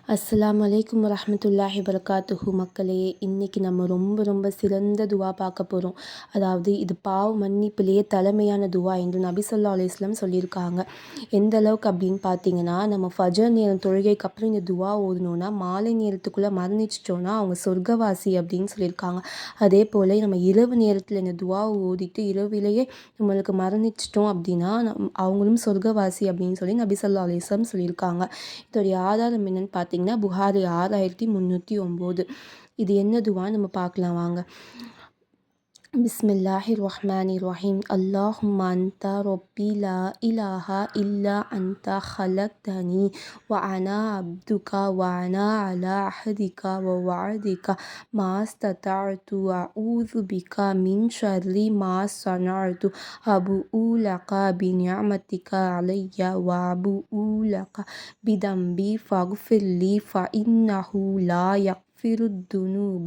அஸ்ஸலாமு அலைக்கும் வரஹ்மத்துல்லாஹி வபரகாத்துஹு. மக்களே, இன்றைக்கி நம்ம ரொம்ப ரொம்ப சிறந்த துவா பார்க்க போகிறோம். அதாவது இது பாவ மன்னிப்பிலேயே தலைமையான துவா என்று நபி ஸல்லல்லாஹு அலைஹி வஸல்லம் சொல்லியிருக்காங்க. எந்த அளவுக்கு அப்படின்னு பார்த்தீங்கன்னா, நம்ம ஃபஜர் நேரம் தொழுகைக்கு அப்புறம் இந்த துவா ஓதுனோன்னா மாலை நேரத்துக்குள்ளே மரணிச்சிட்டோன்னா அவங்க சொர்க்கவாசி அப்படின்னு சொல்லியிருக்காங்க. அதே போல் நம்ம இரவு நேரத்தில் இந்த துவாவை ஓதிட்டு இரவிலேயே நம்மளுக்கு மரணிச்சிட்டோம் அப்படின்னா அவங்களும் சொர்க்கவாசி அப்படின்னு சொல்லி நபி ஸல்லல்லாஹு அலைஹி வஸல்லம் சொல்லியிருக்காங்க. இதோடைய ஆதாரம் என்னன்னு பார்த்தீங்கன்னா புகாரி 6309. இது என்ன துவான்னு நம்ம பார்க்கலாம் வாங்க. பிஸ்மில்லாஹிர் ரஹ்மானிர் ரஹீம். அல்லாஹும்ம அன்த ரொப்பி லா இலாஹா இல்லா அன்த ஹலக்தனி வ அனா அப்துகா வ அனா அலா அஹதிகா வ வஅதிகா மாஸ்ததஅது அஊது பிகா மின் ஷர்ரி மா ஸனஅது அபூஉ லக பிநிஅமதிக அலைய வ அபூஉ லக பிதம்பி ஃபக்ஃபிர்லி ஃபஇன்னஹு லா யக்ஃபிருத்துனூப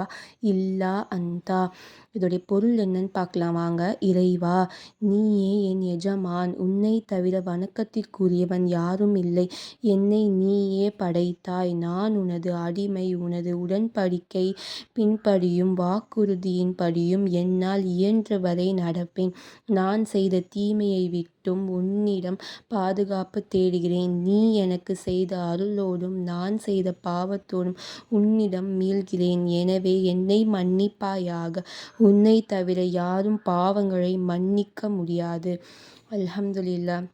இல்லா அன்தா. இதோடைய பொருள் என்னன்னு பார்க்கலாம் வாங்க. இறைவா, நீயே என் எஜமான், உன்னை தவிர வணக்கத்திற்குரியவன் யாரும் இல்லை. என்னை நீயே படைத்தாய். நான் உனது அடிமை. உனது உடன்படிக்கை பின்படியும் வாக்குறுதியின்படியும் என்னால் இயன்றவரை நடப்பேன். நான் செய்த தீமையை விட்டும் உன்னிடம் பாதுகாப்பு தேடுகிறேன். நீ எனக்கு செய்த அருளோடும் நான் செய்த பாவத்தோடும் உன்னிடம் மீள்கிறேன். எனவே என்னை மன்னிப்பாயாக. உன்னை தவிர யாரும் பாவங்களை மன்னிக்க முடியாது. அல்ஹம்துலில்லாஹ்.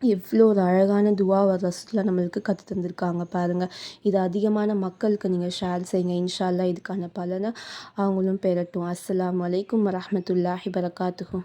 எவ்வளோ ஒரு அழகான துவாவை ரசூலுல்லாஹ் நம்மளுக்கு கற்று தந்திருக்காங்க பாருங்கள். இது அதிகமான மக்களுக்கு நீங்கள் ஷேர் செய்யுங்க. இன்ஷா அல்லாஹ் இதுக்கான பலனை அவங்களும் பெறட்டும். அஸ்ஸலாமு அலைக்கும் வரஹ்மத்துல்லாஹி வபரகாத்துஹு.